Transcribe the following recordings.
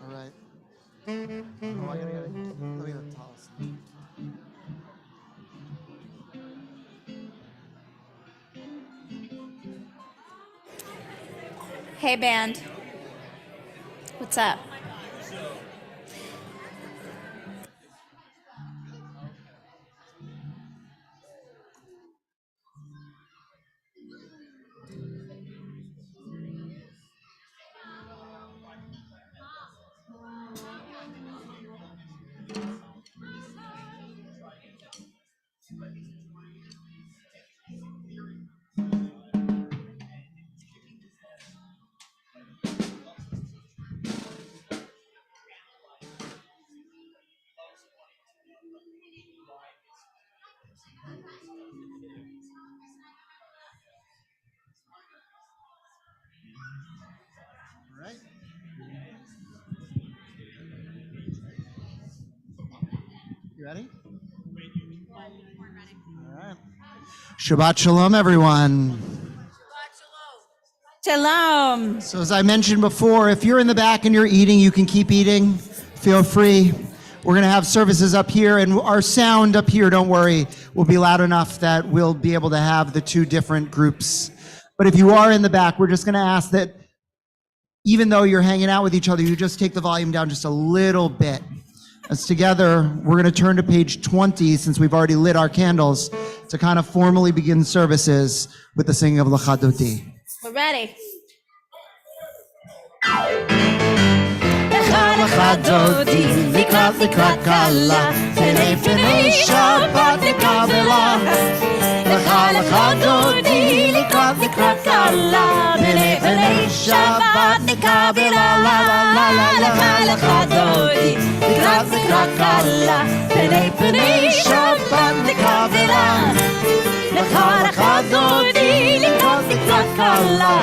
All right. Oh, I gotta let me go tell us. Hey, band. What's up? All right. You ready? All right. Shabbat Shalom, everyone. Shalom. So as I mentioned before, if you're in the back and you're eating, you can keep eating. Feel free. We're going to have services up here, and our sound up here, don't worry, will be loud enough that we'll be able to have the two different groups. But if you are in the back, we're just going to ask that even though you're hanging out with each other, you just take the volume down just a little bit. As together, we're going to turn to page 20, since we've already lit our candles, to kind of formally begin services with the singing of L'Chadoti. We're ready. L'Chadoti, לקראת קלה, פני שבת נקבלה. l'Chadoti, לקראת קלה, פני שבת נקבלה. l'Chadoti, לקראת קלה, פני שבת נקבלה. l'Chadoti, לקראת קלה,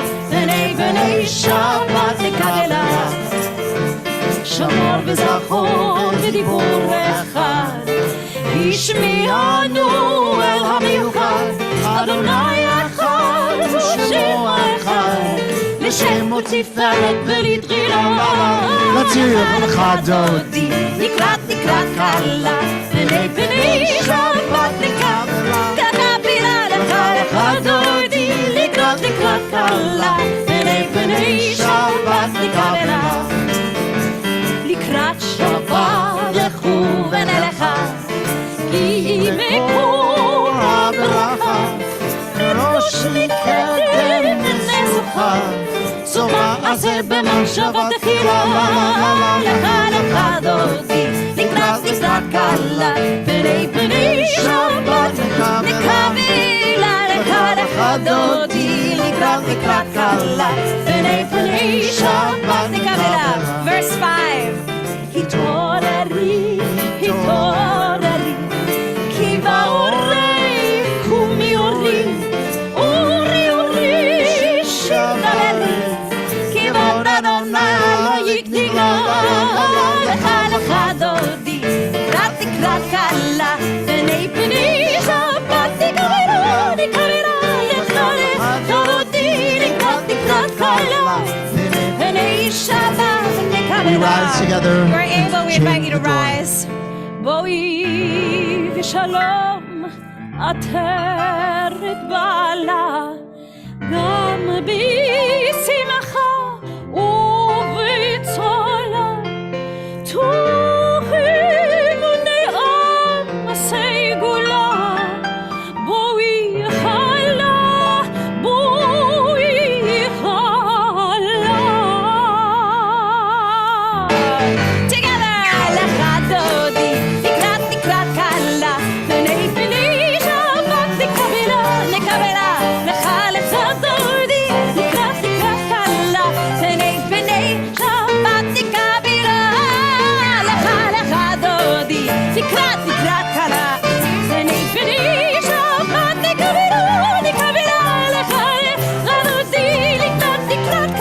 פני שבת נקבלה. שמור וזכור ודיבור אחד, השמיענו אל המיוחד, אדוני אחד ושמו אחד, לשמו תפארת ולתחילה. l'Chadoti, לקראת קלה, פני שבת נקבלה. l'Chadoti, לקראת קלה, פני שבת נקבלה. לקראת שבת לכו ונלכה, כי מקור הברכה, ראש מקדם נסוכה, צורה הזה במחשבה תחילה. l'Chadoti, לקראת קלה, פני שבת נקבלה. l'Chadoti, לקראת קלה, פני שבת נקבלה. Verse 5. התעוררי, התעוררי, כי באורי קומי אורי, אורי together. You're able, we chain invite you to the door. rise. בואי ושלום עטרת בעלה גם בשמחה ובצהלה תוכים ונעם סגולה בואי חלה בואי חלה Together. לך דודי לקראת קלה פני שבת נקבלה לך דודי לקראת קלה פני שבת נקבלה לך דודי לקראת קלה פני שבת נקבלה לך דודי לקראת קלה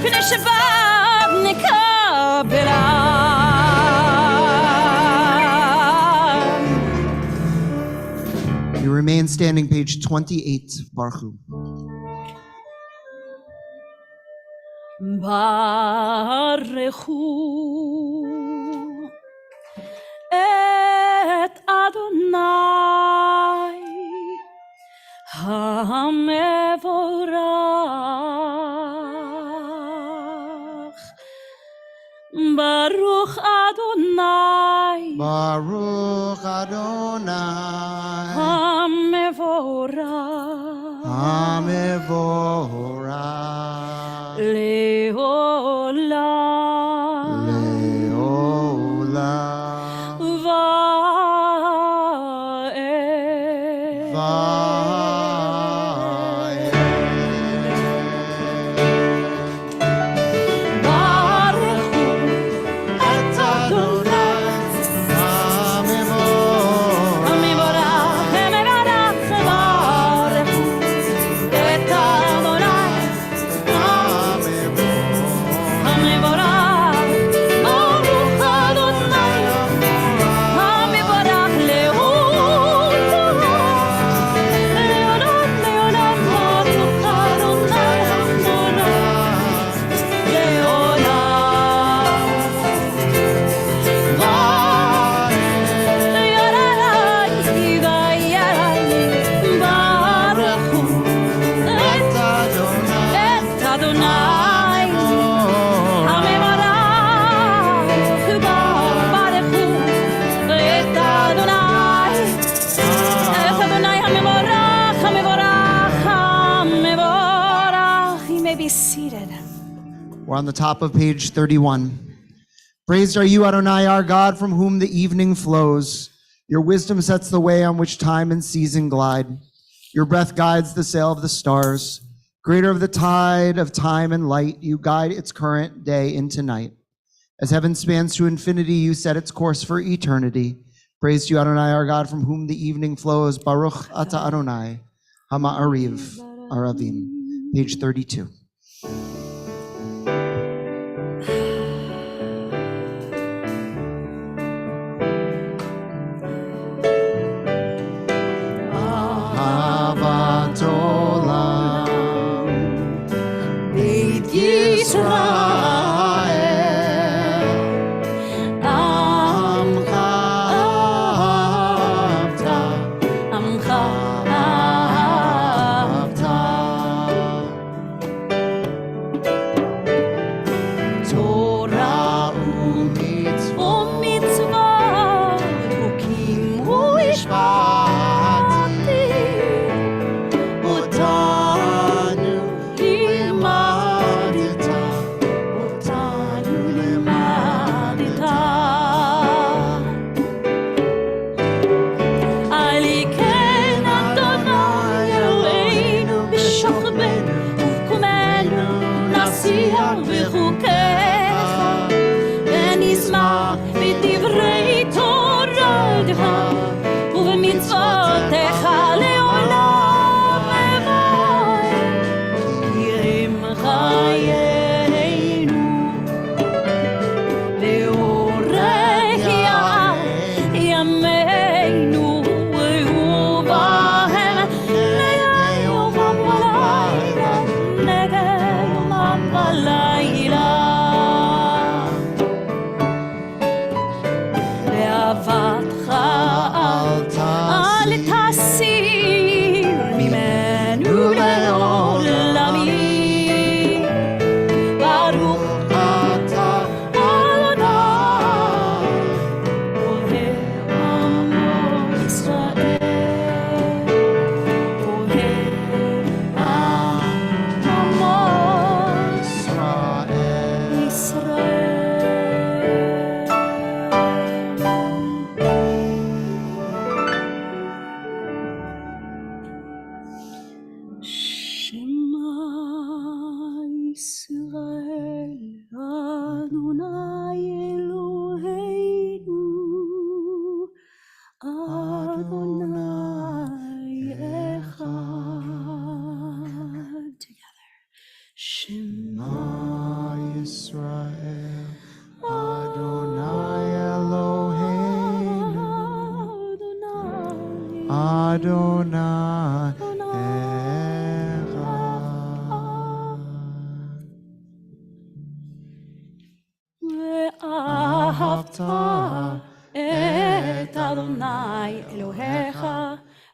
פני שבת נקבלה. You remain standing, page 28, Baruch Hu. ברכו את אדוני המבורך ברוך אדוני Baruch Adonai, המבורך Hamevorah, לעולם Leolam, ועד. ברכו את אדוני Hamevorah, המבורך ברכו את אדוני המבורך ברוך אדוני המבורך לעולם לעולם לעולם ברוך אדוני המבורך Seated. We're on the top of page 31. Praised are you, Adonai, our God, from whom the evening flows. Your wisdom sets the way on which time and season glide. Your breath guides the sail of the stars. Greater of the tide of time and light, you guide its current day into night. As heaven spans to infinity, you set its course for eternity. Praised you, Adonai, our God, from whom the evening flows. Baruch ata Adonai, Hama'ariv, Aravim. Page 32. Ahavat olam, בית ישראל Amcha ahavta, עמך ahavta. Torah u'mitzvot, ומצוות חוקים ומשפטים otanu limadita, אותנו לימדת על כן אדוני אלוהינו בשוכבנו ובקומנו נשיח בחוקיך ונשמח בדברי תורתך ובמצוותיך לעולם ועד כי הם חיינו לאורך ימינו ובהם נגד יומם ולילה נגד יומם ולילה Shema Yisrael, Adonai Eloheinu, Adonai Echad. ואהבת את אדוני אלוהיך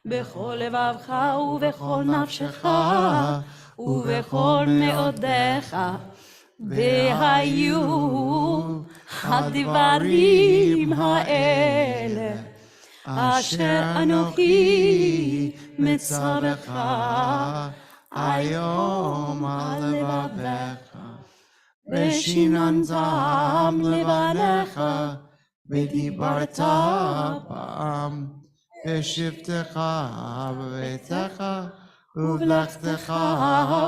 בכל לבבך ובכל נפשך ובכל מאודיך, והיו הדברים האלה אשר אנוכי מצווך היום על לבביך, ושיננתם לבניך, ודיברת בם בשבתך בביתך ובלכתך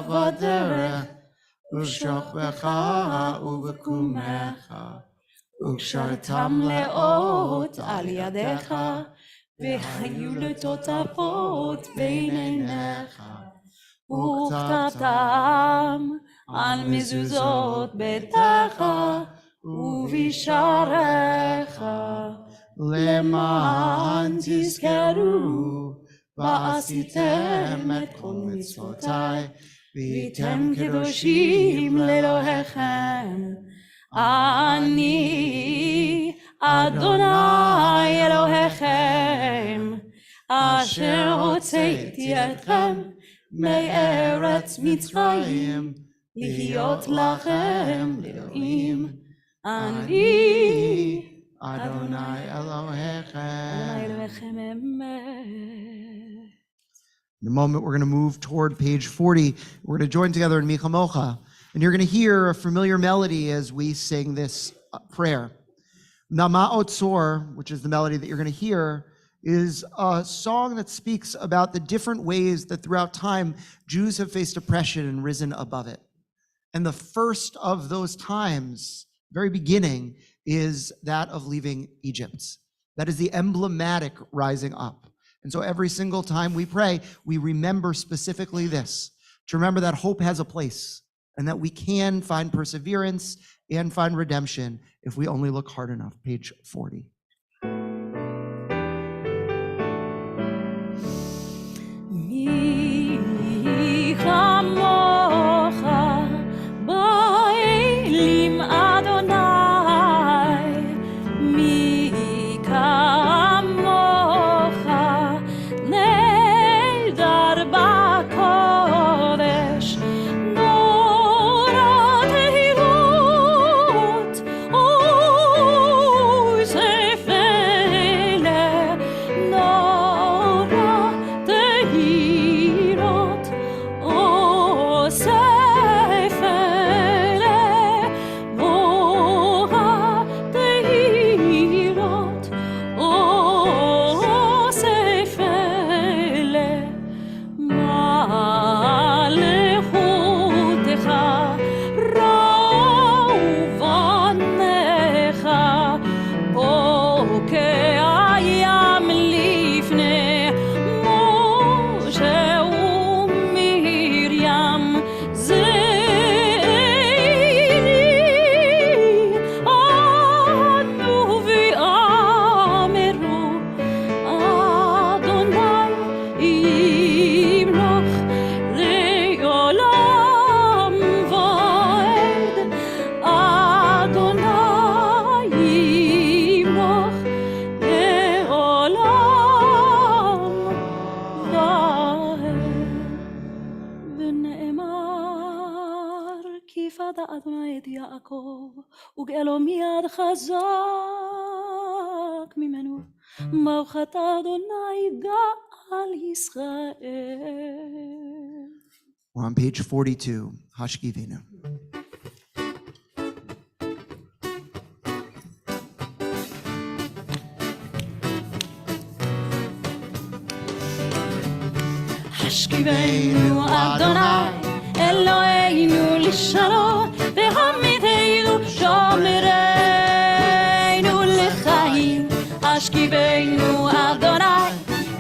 בדרך ובשוכבך ובקומך, וקשרתם לאות על ידיך, והיו לטוטפות בין עיניך, וכתבתם על מזוזות ביתך ובשעריך, למען תזכרו ועשיתם את כל מצוותיי, והייתם קדושים לאלוהיכם. אני אדוני אלוהיכם, אשר הוצאתי אתכם מארץ מצרים, להיות לכם לאלוהים. אני Adonai Elohechem. אלוהיכם אמת. In a moment, we're going to move toward page 40. We're going to join together in Micha Mocha. And you're going to hear a familiar melody as we sing this prayer. Nama Otzor, which is the melody that you're going to hear, is a song that speaks about the different ways that throughout time Jews have faced oppression and risen above it. And the first of those times, very beginning, is that of leaving Egypt. That is the emblematic rising up. And so every single time we pray, we remember specifically this, to remember that hope has a place and that we can find perseverance and find redemption if we only look hard enough. Page 40. מי כמוך באלים אדוני, מי כמוך נהדר בקודש, נורא תהילות, אוי ספלה, נורא תהילות, אוי ספלה, נורא תהילות, אוי ספלה, מלכותך רעו בניך, בוקע ים לפני משה ומרים, זה אלי ענו ואמרו, אדוני ימלוך לעולם ועד, אדוני ימלוך לעולם ועד. ונאמר כי פדה אדוני את יעקב וגאלו מיד חזק ממנו, מלכת אדוני גאל ישראל. We're on page 42. Hashkivenu. השכיבנו אדוני אלוהינו לשלום, והעמידנו שומרנו לחיים. השכיבנו אדוני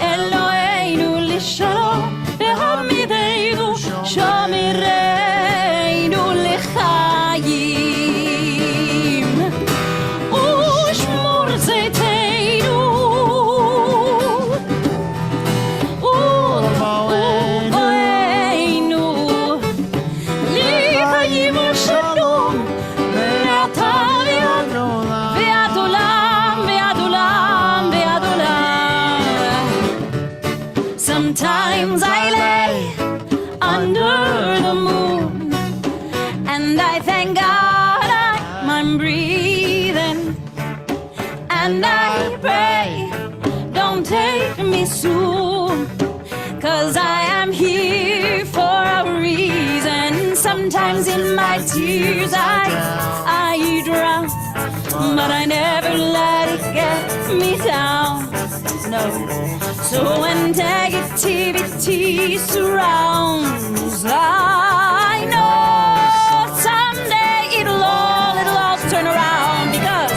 אלוהינו לשלום, והעמידנו שומרנו sometimes in my tears I drown, but I never let it get me down. No. So when negativity surrounds, I know someday it'll all turn around, because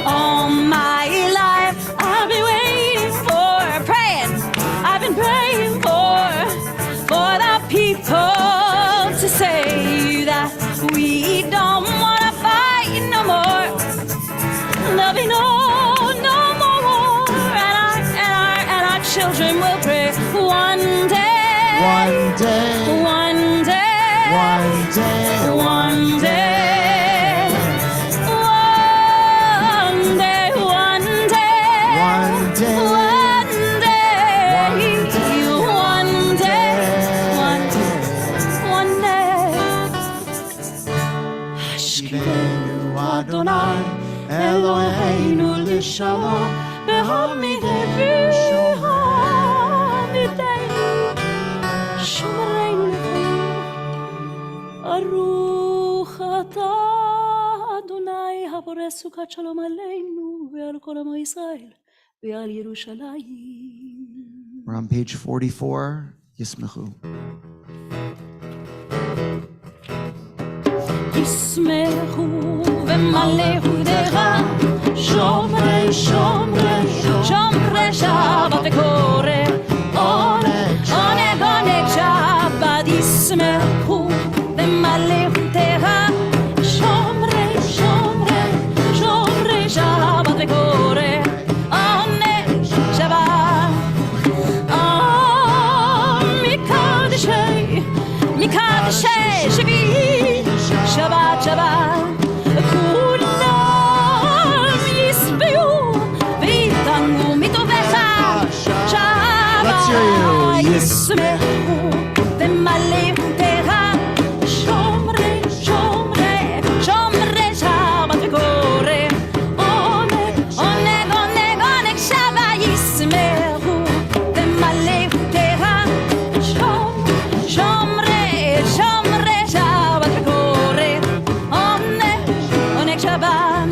all my life I've been waiting for, praying, I've been praying for the people to say that we don't wanna fight no more. There'll be no more war, and our children will pray one day, One day, one day, one day, one day, one day, one day, one day, one day, one day. Shkivenu Adonai, Eloheinu l'shalom, v'hamideinu shomreinu l'chayim. Aruch atah Adonai haboreh sukat shalom aleinu ve'al kol amo Yisrael ve'al Yerushalayim. We're on page 44, Yismechu. ישמחו ומלאו דרה, שומרי שבת וקורא עונג שבת. ישמחו ומלאו דרה, שומרי שבת וקורא עונג שבת. מקדשי שביעי שבת שבת, כולם ישבעו ויתענגו מטובך. שבת ישמחו ומלאו דרה, שומרי שבת וקורא עונג שבת. ישמחו ומלאו דרה, שומרי שבת וקורא עונג שבת.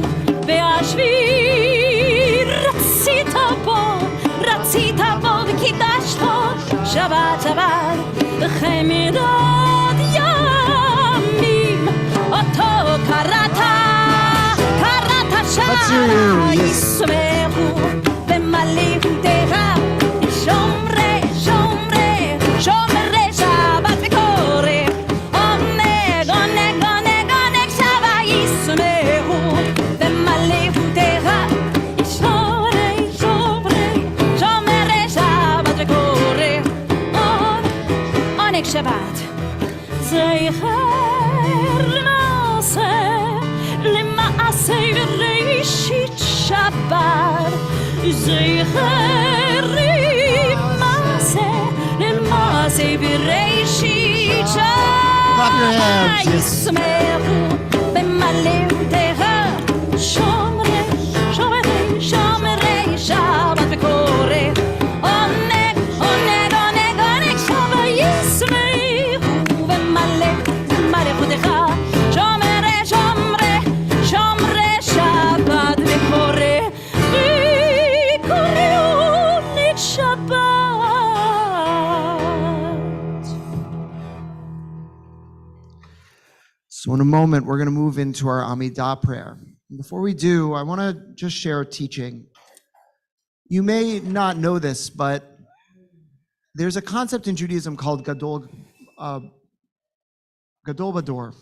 והשביעי רצית בו וקידשתו, שבת שבת וכמידות ימים אותו קראת שבת. ישמחו ומלאו דרה, שומרי שבת וקורא עונג שבת. ישמחו ומלאו דרה, שומרי שבת וקורא עונג שבת. זכר למעשה בראשית שבת, זכר למעשה בראשית Clap your שבת. hands. ישמחו ומלאו דרה, שומרי שבת וקורא עונג שבת. ישמחו ומלאו דרה, שומרי שבת וקורא עונג שבת. So in a moment, we're going to move into our Amidah prayer. Before we do, I want to just share a teaching. You may not know this, but there's a concept in Judaism called Gadol Bador,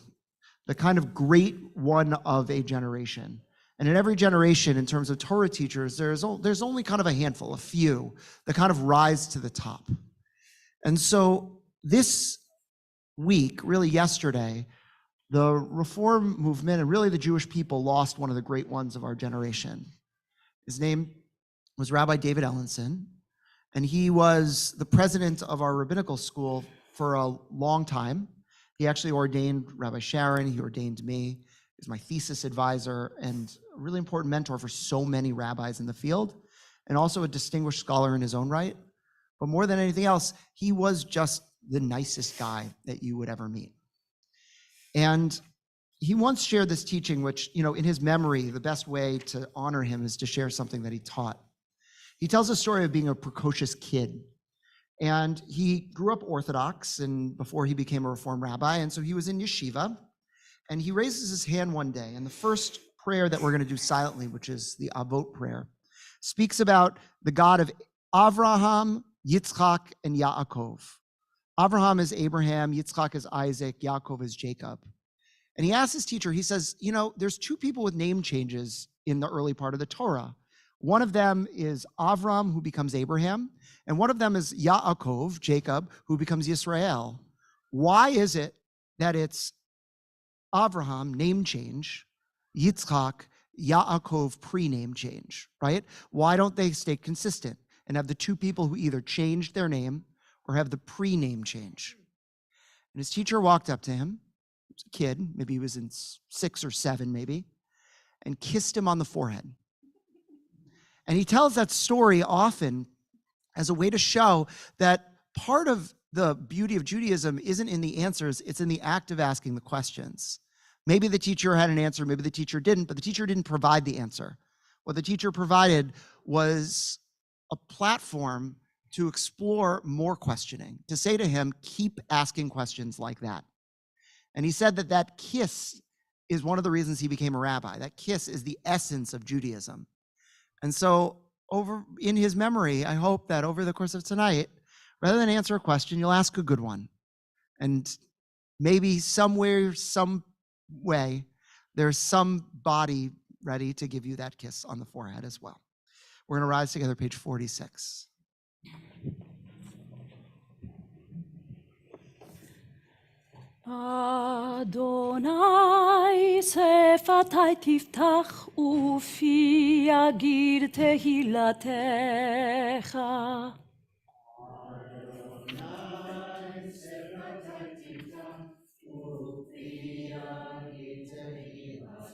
the kind of great one of a generation. And in every generation, in terms of Torah teachers, there's only kind of a handful, a few, that kind of rise to the top. And so this week, really yesterday, the Reform movement and really the Jewish people lost one of the great ones of our generation. His name was Rabbi David Ellenson, and he was the president of our rabbinical school for a long time. He actually ordained Rabbi Sharon, he ordained me. He's my thesis advisor and a really important mentor for so many rabbis in the field, and also a distinguished scholar in his own right. But more than anything else, he was just the nicest guy that you would ever meet. And he once shared this teaching, which, in his memory, the best way to honor him is to share something that he taught. He tells a story of being a precocious kid. And he grew up Orthodox and before he became a Reform rabbi. And so he was in yeshiva. And he raises his hand one day. And the first prayer that we're going to do silently, which is the Avot prayer, speaks about the God of Avraham, Yitzchak, and Yaakov. Avraham is Abraham, Yitzchak is Isaac, Yaakov is Jacob. And he asks his teacher, he says, there's two people with name changes in the early part of the Torah. One of them is Avram, who becomes Abraham, and one of them is Yaakov, Jacob, who becomes Yisrael. Why is it that it's Avraham, name change, Yitzchak, Yaakov, pre-name change, right? Why don't they stay consistent and have the two people who either changed their name or have the pre-name change? And his teacher walked up to him, he was a kid, maybe he was in 6 or 7 maybe, and kissed him on the forehead. And he tells that story often as a way to show that part of the beauty of Judaism isn't in the answers, it's in the act of asking the questions. Maybe the teacher had an answer, maybe the teacher didn't, but the teacher didn't provide the answer. What the teacher provided was a platform to explore more questioning, to say to him, keep asking questions like that. And he said that kiss is one of the reasons he became a rabbi. That kiss is the essence of Judaism. And so in his memory, I hope that over the course of tonight, rather than answer a question, you'll ask a good one. And maybe somewhere, some way, there's somebody ready to give you that kiss on the forehead as well. We're going to rise together, page 46. Adonai sefatai tiftach ufi yagir tehilatecha. Adonai sefatai tiftach ufi yagir tehilatecha.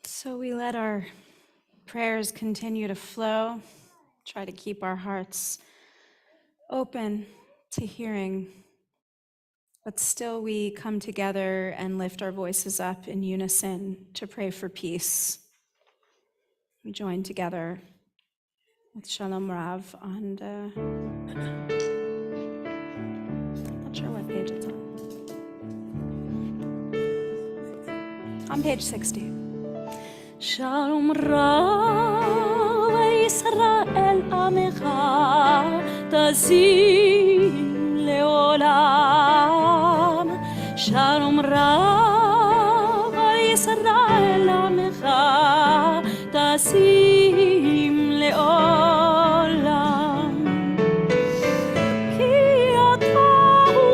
So we let our prayers continue to flow, try to keep our hearts open to hearing, but still we come together and lift our voices up in unison to pray for peace. We join together. with Shalom Rav on not sure what page it's on. On page 60. Shalom Rav Yisrael Amecha Tazim Leolam. Shalom Rav Yisrael Amecha Tazim Leolam. Ki ata hu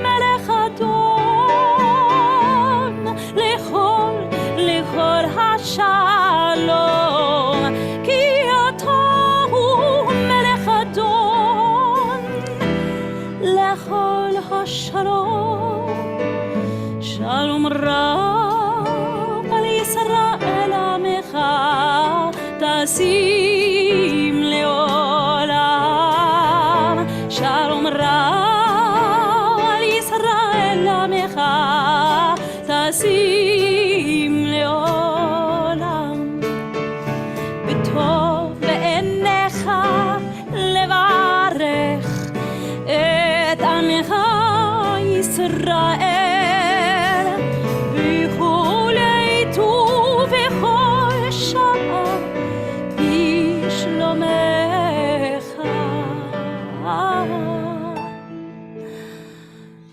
melech adon lechol hashalom. Ki ata hu melech adon lechol hashalom. Shalom Rav al Yisrael Amecha Tazim Leolam. Shalom Rav al Yisrael Amecha Tazim Leolam. B'tov be'enecha levarech et Amecha Yisrael.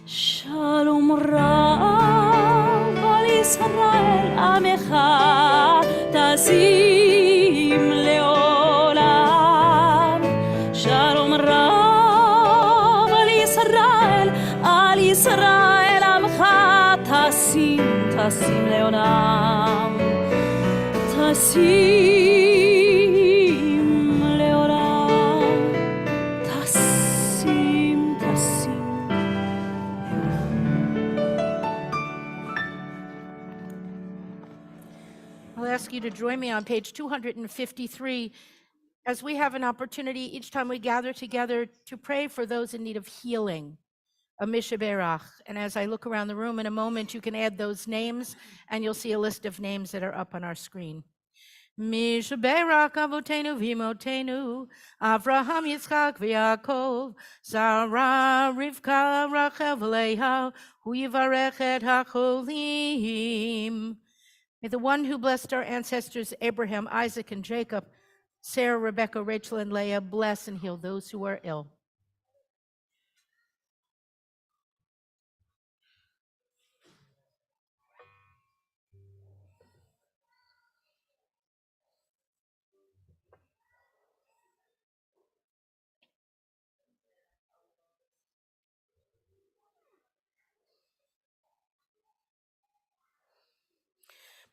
Shalom Rav al Yisrael Amecha Tazim Leolam. Shalom Rav al Yisrael Amecha Tazim Leolam. Tazim Leolam. Tazim. I'll ask you to join me on page 253 as we have an opportunity each time we gather together to pray for those in need of healing, a mishaberach. And as I look around the room in a moment, you can add those names and you'll see a list of names that are up on our screen. Mishaberach avotenu vimotenu, Avraham, Yitzchak, v'Yaakov, Sarah, Rivka, Rachel, v'Leah, hu yivarech et hacholim. May the one who blessed our ancestors Abraham, Isaac, and Jacob, Sarah, Rebecca, Rachel, and Leah, bless and heal those who are ill.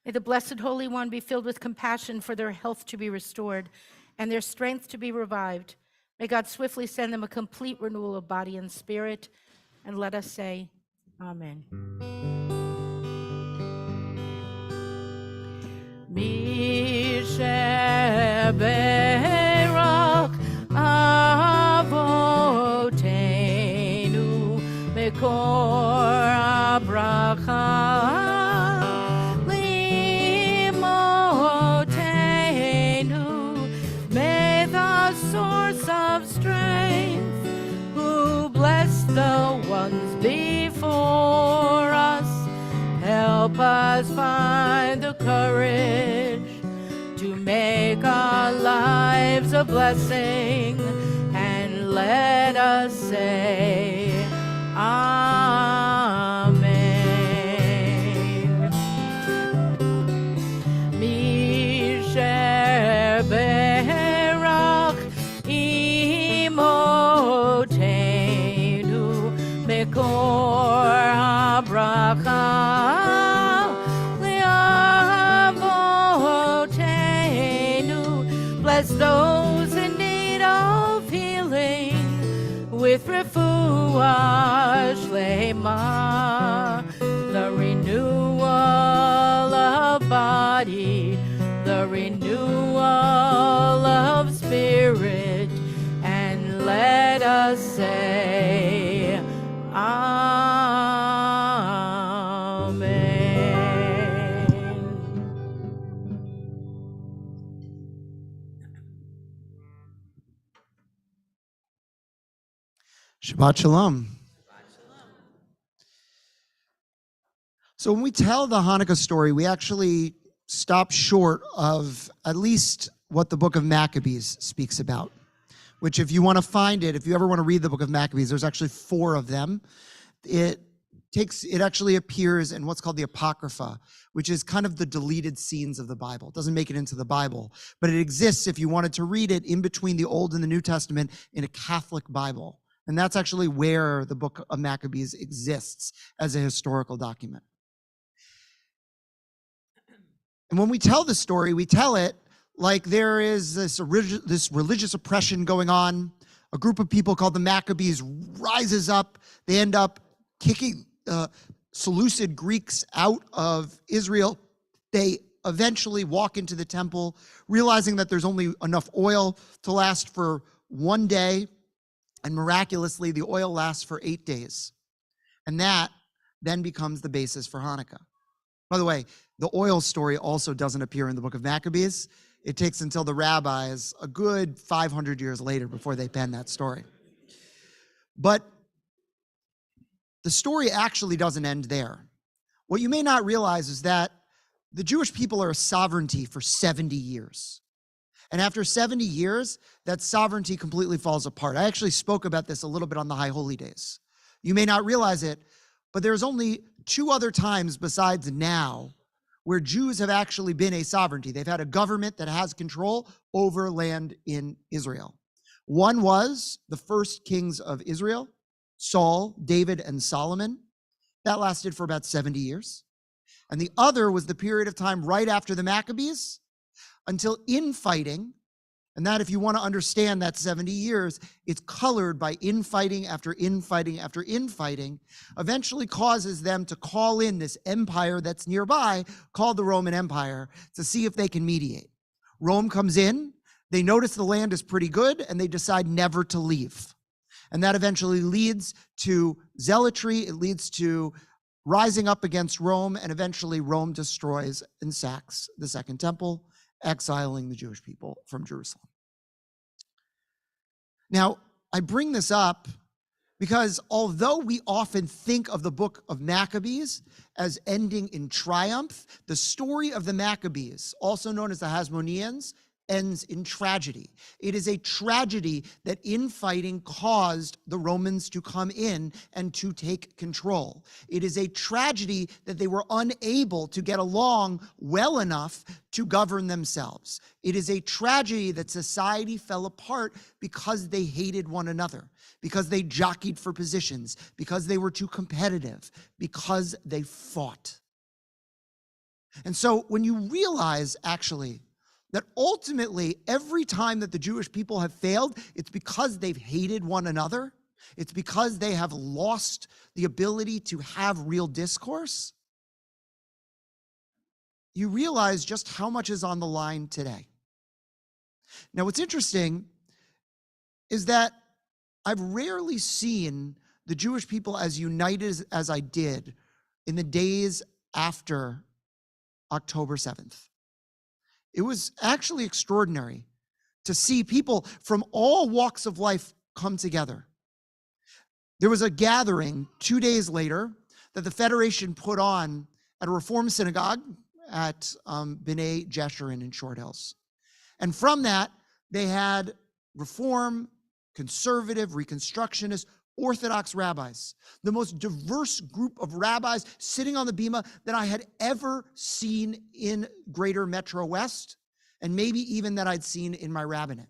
May the Blessed Holy One be filled with compassion for their health to be restored and their strength to be revived. May God swiftly send them a complete renewal of body and spirit. And let us say, Amen. Misheberach avotenu mekor abracha. Source of strength, who bless the ones before us, help us find the courage to make our lives a blessing, and let us say, Amen. Mekor habracha le'avotenu. Bless those in need of healing with refuah shlema, the renewal of body, the renewal of spirit, and let us say, Amen. Shabbat Shalom. So when we tell the Hanukkah story, we actually stop short of at least what the book of Maccabees speaks about, which if you want to find it, if you ever want to read the book of Maccabees, there's actually 4 of them. It actually appears in what's called the Apocrypha, which is kind of the deleted scenes of the Bible. It doesn't make it into the Bible, but it exists if you wanted to read it in between the Old and the New Testament in a Catholic Bible. And that's actually where the book of Maccabees exists as a historical document. And when we tell the story, we tell it like there is this religious oppression going on. A group of people called the Maccabees rises up. They end up kicking Seleucid Greeks out of Israel. They eventually walk into the temple, realizing that there's only enough oil to last for 1 day. And miraculously, the oil lasts for 8 days. And that then becomes the basis for Hanukkah. By the way, the oil story also doesn't appear in the book of Maccabees. It takes until the rabbis a good 500 years later before they pen that story. But the story actually doesn't end there. What you may not realize is that the Jewish people are a sovereignty for 70 years. And after 70 years, that sovereignty completely falls apart. I actually spoke about this a little bit on the High Holy Days. You may not realize it, but there's only 2 other times besides now where Jews have actually been a sovereignty. They've had a government that has control over land in Israel. One was the first kings of Israel, Saul, David, and Solomon. That lasted for about 70 years. And the other was the period of time right after the Maccabees until infighting. And that, if you want to understand that 70 years, it's colored by infighting after infighting after infighting, eventually causes them to call in this empire that's nearby called the Roman Empire to see if they can mediate. Rome comes in, they notice the land is pretty good, and they decide never to leave. And that eventually leads to zealotry, it leads to rising up against Rome, and eventually Rome destroys and sacks the Second Temple, exiling the Jewish people from Jerusalem. Now, I bring this up because although we often think of the book of Maccabees as ending in triumph, the story of the Maccabees, also known as the Hasmoneans, ends in tragedy. It is a tragedy that infighting caused the Romans to come in and to take control. It is a tragedy that they were unable to get along well enough to govern themselves. It is a tragedy that society fell apart because they hated one another, because they jockeyed for positions, because they were too competitive, because they fought. And so when you realize, actually, that ultimately, every time that the Jewish people have failed, it's because they've hated one another. It's because they have lost the ability to have real discourse. You realize just how much is on the line today. Now, what's interesting is that I've rarely seen the Jewish people as united as I did in the days after October 7th. It was actually extraordinary to see people from all walks of life come together. There was a gathering 2 days later that the Federation put on at a Reform synagogue at B'nai Jeshurun in Short Hills. And from that, they had Reform, Conservative, Reconstructionist, Orthodox rabbis, the most diverse group of rabbis sitting on the bima that I had ever seen in Greater Metro West, and maybe even that I'd seen in my rabbinate.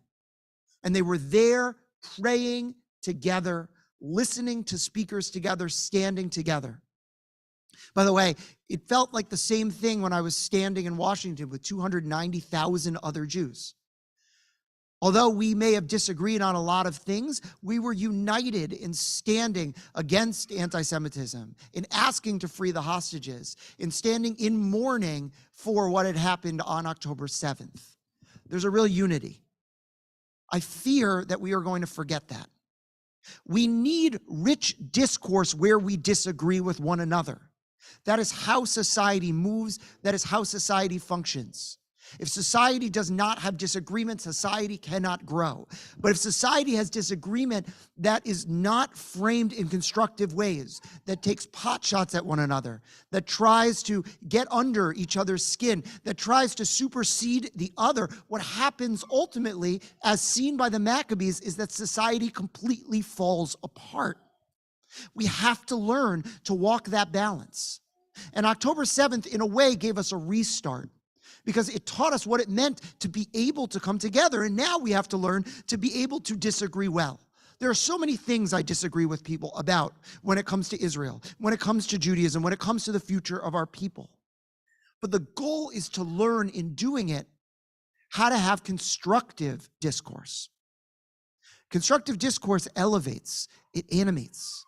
And they were there praying together, listening to speakers together, standing together. By the way, it felt like the same thing when I was standing in Washington with 290,000 other Jews. Although we may have disagreed on a lot of things, we were united in standing against anti-Semitism, in asking to free the hostages, in standing in mourning for what had happened on October 7th. There's a real unity. I fear that we are going to forget that. We need rich discourse where we disagree with one another. That is how society moves. That is how society functions. If society does not have disagreement, society cannot grow. But if society has disagreement that is not framed in constructive ways, that takes pot shots at one another, that tries to get under each other's skin, that tries to supersede the other, what happens ultimately, as seen by the Maccabees, is that society completely falls apart. We have to learn to walk that balance. And October 7th, in a way, gave us a restart, because it taught us what it meant to be able to come together. And now we have to learn to be able to disagree well. There are so many things I disagree with people about when it comes to Israel, when it comes to Judaism, when it comes to the future of our people. But the goal is to learn in doing it how to have constructive discourse. Constructive discourse elevates, it animates.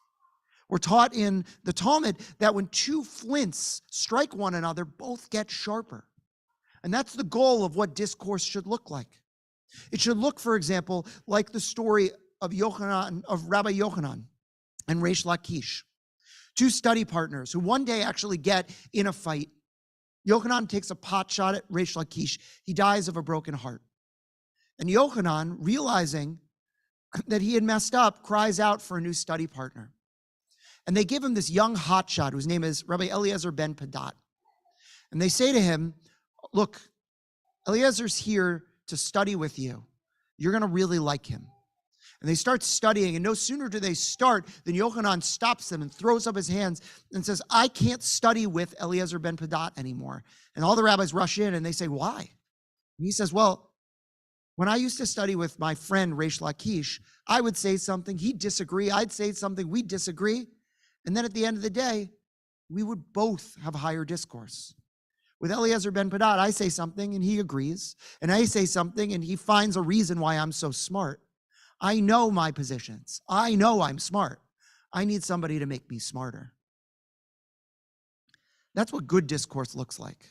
We're taught in the Talmud that when two flints strike one another, both get sharper. And that's the goal of what discourse should look like. It should look, for example, like the story of Rabbi Yochanan and Reish Lakish, two study partners who one day actually get in a fight. Yochanan takes a pot shot at Reish Lakish. He dies of a broken heart. And Yochanan, realizing that he had messed up, cries out for a new study partner. And they give him this young hotshot whose name is Rabbi Eliezer ben Padat. And they say to him, look, Eliezer's here to study with you. You're going to really like him. And they start studying, and no sooner do they start than Yochanan stops them and throws up his hands and says, I can't study with Eliezer ben Padat anymore. And all the rabbis rush in and they say, why? And he says, well, when I used to study with my friend Reish Lakish, I would say something, he'd disagree, I'd say something, we'd disagree. And then at the end of the day, we would both have higher discourse. With Eliezer ben Padat, I say something and he agrees. And I say something and he finds a reason why I'm so smart. I know my positions. I know I'm smart. I need somebody to make me smarter. That's what good discourse looks like.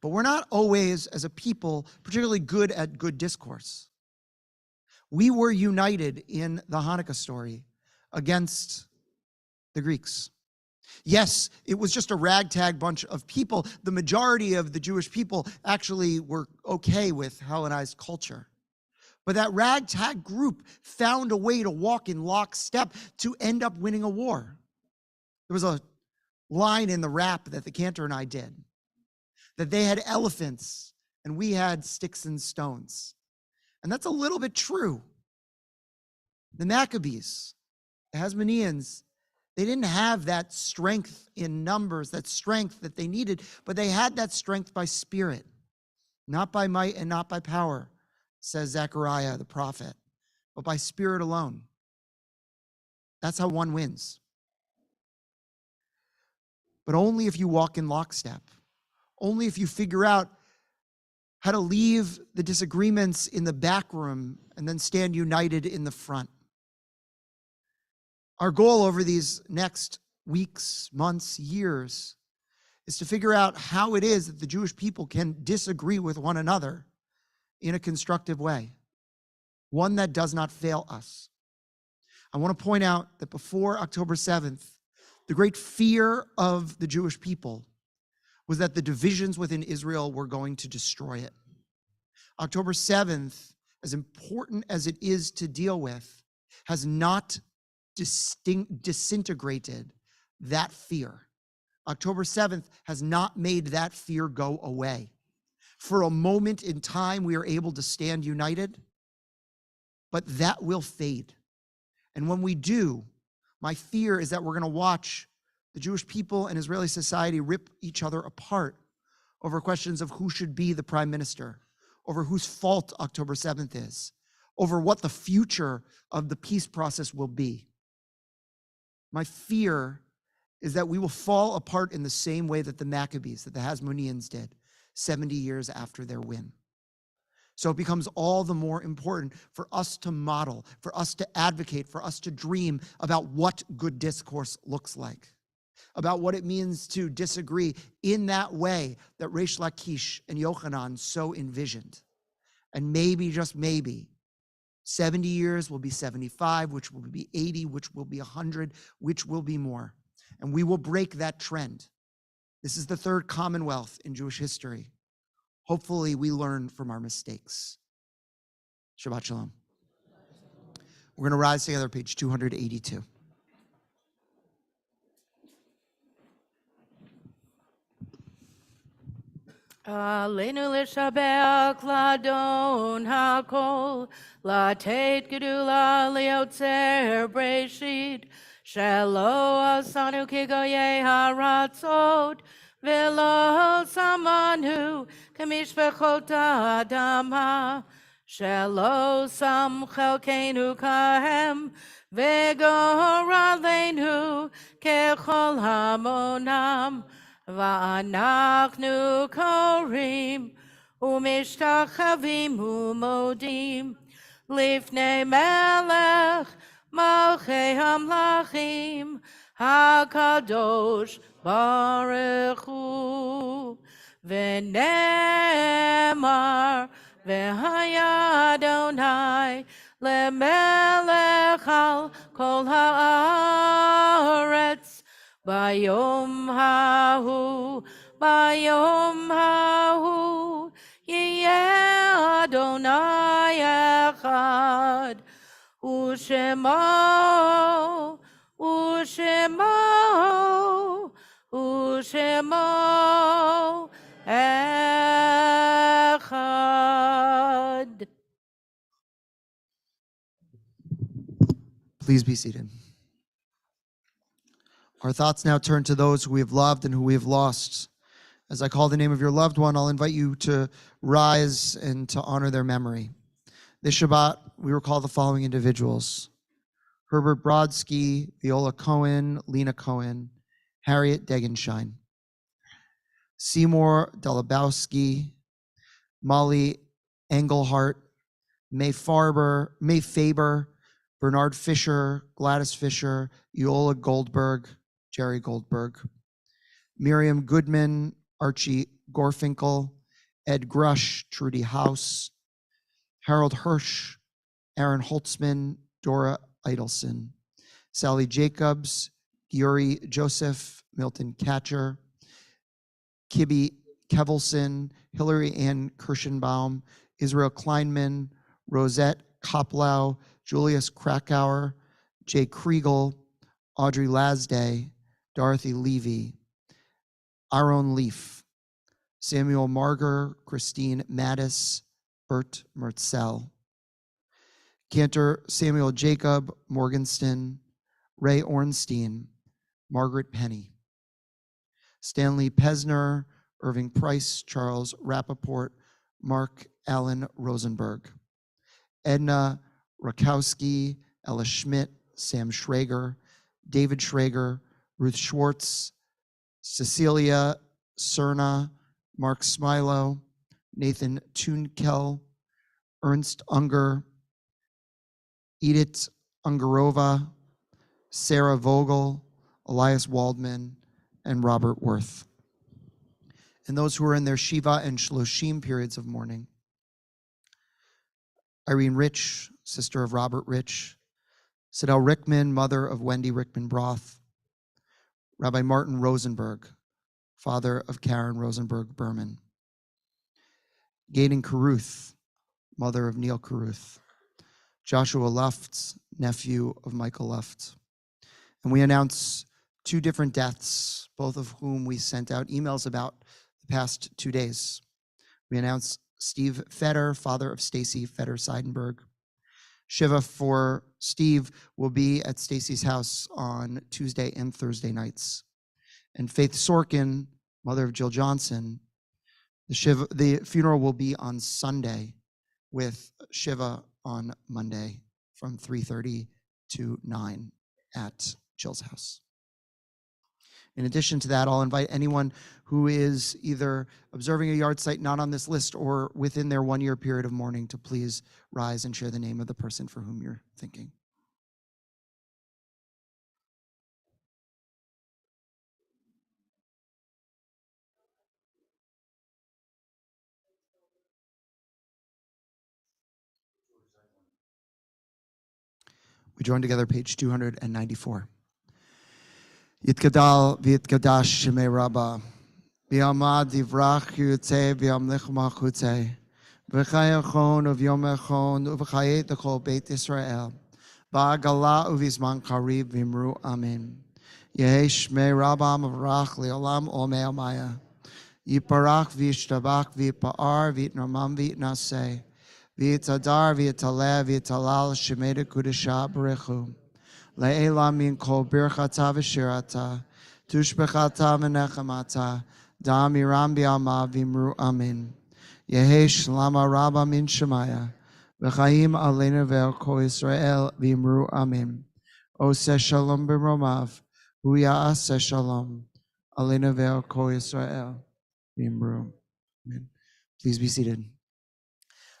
But we're not always, as a people, particularly good at good discourse. We were united in the Hanukkah story against the Greeks. Yes, it was just a ragtag bunch of people. The majority of the Jewish people actually were okay with Hellenized culture. But that ragtag group found a way to walk in lockstep to end up winning a war. There was a line in the rap that the cantor and I did, that they had elephants and we had sticks and stones. And that's a little bit true. The Maccabees, the Hasmoneans, they didn't have that strength in numbers, that strength that they needed, but they had that strength by spirit, not by might and not by power, says Zechariah the prophet, but by spirit alone. That's how one wins. But only if you walk in lockstep, only if you figure out how to leave the disagreements in the back room and then stand united in the front. Our goal over these next weeks, months, years is to figure out how it is that the Jewish people can disagree with one another in a constructive way, one that does not fail us. I want to point out that before October 7th, the great fear of the Jewish people was that the divisions within Israel were going to destroy it. October 7th, as important as it is to deal with, has not disintegrated that fear. October 7th has not made that fear go away. For a moment in time, we are able to stand united, but that will fade. And when we do, my fear is that we're going to watch the Jewish people and Israeli society rip each other apart over questions of who should be the prime minister, over whose fault October 7th is, over what the future of the peace process will be. My fear is that we will fall apart in the same way that the Maccabees, that the Hasmoneans did 70 years after their win. So it becomes all the more important for us to model, for us to advocate, for us to dream about what good discourse looks like, about what it means to disagree in that way that Reish Lakish and Yochanan so envisioned. And maybe, just maybe, 70 years will be 75, which will be 80, which will be 100, which will be more. And we will break that trend. This is the third Commonwealth in Jewish history. Hopefully, we learn from our mistakes. Shabbat Shalom. We're going to rise together, page 282. Aleinu l'shabach ladon hakol, latet gedula liotzer breshit, shelo asanu kigoye haratzot, velo samanu kamishpechot adama, shelo sam chelkeinu kahem, vegoraleinu kechol hamonam, ואנחנו קוראים ומשתחווים ומודים לפני מלך מלכי המלכים הקדוש ברוך הוא ונאמר והיה אדוני למלך על כל הארץ ביום ההוא יהיה אדוני אחד ושמו אחד. Please be seated. Our thoughts now turn to those who we have loved and who we have lost. As I call the name of your loved one, I'll invite you to rise and to honor their memory. This Shabbat, we recall the following individuals: Herbert Brodsky, Viola Cohen, Lena Cohen, Harriet Degenshine, Seymour Dalabowski, Molly Engelhart, May Faber, Bernard Fisher, Gladys Fisher, Eola Goldberg, Jerry Goldberg, Miriam Goodman, Archie Gorfinkel, Ed Grush, Trudy House, Harold Hirsch, Aaron Holtzman, Dora Idelson, Sally Jacobs, Yuri Joseph, Milton Catcher, Kibby Kevelson, Hillary Ann Kirschenbaum, Israel Kleinman, Rosette Koplau, Julius Krakauer, Jay Kriegel, Audrey Lasday, Dorothy Levy, Aaron Leaf, Samuel Marger, Christine Mattis, Bert Mertzel, Cantor Samuel Jacob Morgenstern, Ray Ornstein, Margaret Penny, Stanley Pesner, Irving Price, Charles Rappaport, Mark Allen Rosenberg, Edna Rakowski, Ella Schmidt, Sam Schrager, David Schrager, Ruth Schwartz, Cecilia Cerna, Mark Smilo, Nathan Tunkel, Ernst Unger, Edith Ungerova, Sarah Vogel, Elias Waldman, and Robert Worth. And those who are in their Shiva and Shloshim periods of mourning: Irene Rich, sister of Robert Rich, Sidel Rickman, mother of Wendy Rickman Broth, Rabbi Martin Rosenberg, father of Karen Rosenberg Berman, Gaden Caruth, mother of Neil Caruth, Joshua Luft, nephew of Michael Luft. And we announce two different deaths, both of whom we sent out emails about the past 2 days. We announce Steve Fetter, father of Stacy Fetter Seidenberg. Shiva for Steve will be at Stacy's house on Tuesday and Thursday nights. And Faith Sorkin, mother of Jill Johnson, the funeral will be on Sunday with Shiva on Monday from 3:30 to 9 at Jill's house. In addition to that, I'll invite anyone who is either observing a yard site not on this list or within their 1 year period of mourning to please rise and share the name of the person for whom you're thinking. We join together, page 294. Yitkadal v'yitkadash shemei Rabbah, V'yamad divrach yutze v'yamlich machutze. V'chayachon uv'yomechon uv'chayet l'kol Beit Yisrael. Ba'agala uv'izman karib v'imru amen. Yehi shmei rabam avrach le'olam omei amaya. Yiparach v'yishtabach v'yipa'ar v'yitnamam v'yitnaseh. V'yitadar v'yitaleh v'yitalal shemeda kudesha b'rechu. Le'elam min kol birchata v'shirata. Tushbechata v'nechamata. Da'amiram bi'ama v'imru amen. Yehi shlama rabba min shemaya. V'chaim aleinu ve'al kol Yisrael v'imru amen. Oseh shalom b'romav. Hu ya'aseh shalom. Aleinu ve'al kol Yisrael v'imru amen. Please be seated.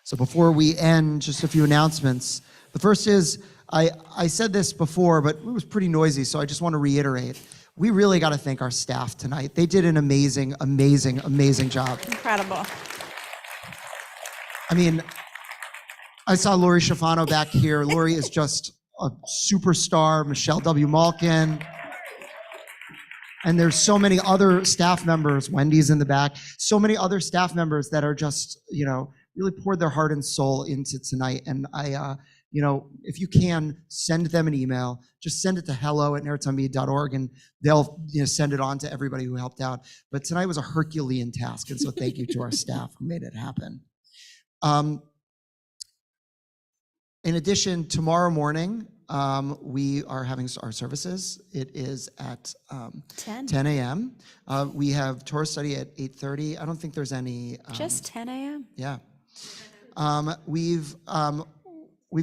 So before we end, just a few announcements. The first is, I said this before, but it was pretty noisy, so I just want to reiterate. We really got to thank our staff tonight. They did an amazing, amazing, amazing job. Incredible. I mean, I saw Lori Schifano back here. Lori is just a superstar. Michelle W. Malkin. And there's so many other staff members. Wendy's in the back. So many other staff members that are just, really poured their heart and soul into tonight. And I, if you can, send them an email. Just send it to hello@neratamid.org, and they'll send it on to everybody who helped out. But tonight was a Herculean task, and so thank you to our staff who made it happen. In addition, tomorrow morning, we are having our services. It is at 10 a.m. We have Torah study at 8:30. I don't think there's any... Just 10 a.m.? Yeah. We've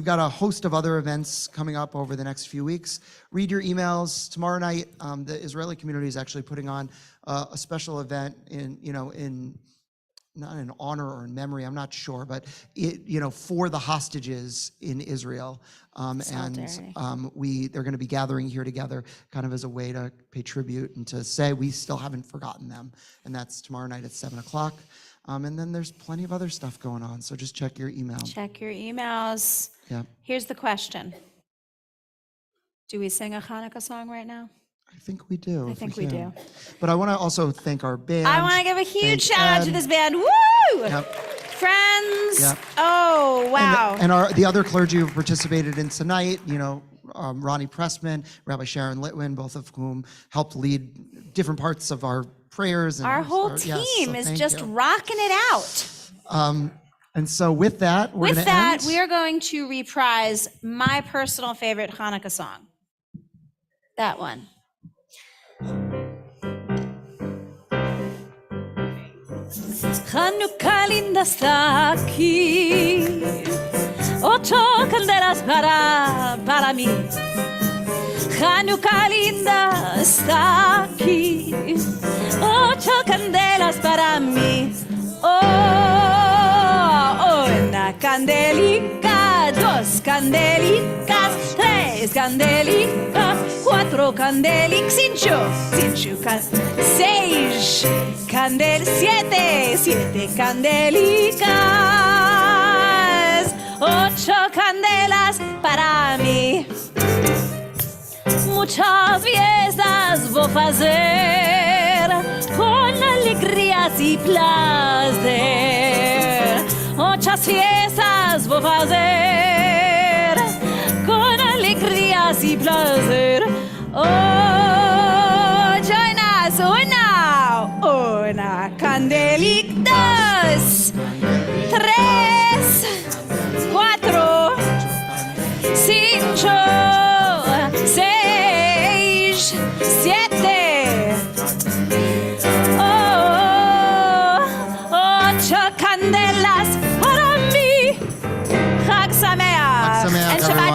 got a host of other events coming up over the next few weeks. Read your emails. Tomorrow night, the Israeli community is actually putting on a special event in not in honor or in memory, I'm not sure, but for the hostages in Israel. They're going to be gathering here together kind of as a way to pay tribute and to say we still haven't forgotten them. And that's tomorrow night at 7:00. And then there's plenty of other stuff going on. So just check your email. Check your emails. Yeah. Here's the question. Do we sing a Hanukkah song right now? I think we do. I think we do. But I want to also thank our band. I want to give a huge shout out to this band. Woo! Yep. Friends. Yep. Oh, wow. And the other clergy who participated in tonight, Ronnie Pressman, Rabbi Sharon Litwin, both of whom helped lead different parts of our prayers. And our whole team is just rocking it out. And so with that, we are going to reprise my personal favorite Hanukkah song. That one. Hanukkah linda está aquí, 8 candelas para mí. Hanukkah linda está aquí, 8 candelas para mí. Una candelica, 2 candelicas, 3 candelicas, 4 candelicas, 6 candelicas, 7 candelicas, 8 candelas para mí. Muchas fiestas vou fazer con alegrías y placer. Muchas fiestas vou fazer con alegrías y placer. Oh, join us, una candelica, 2, 3, 4, 5, 6, 7, 8 candelas para mí. Chag Sameach. And Shabbat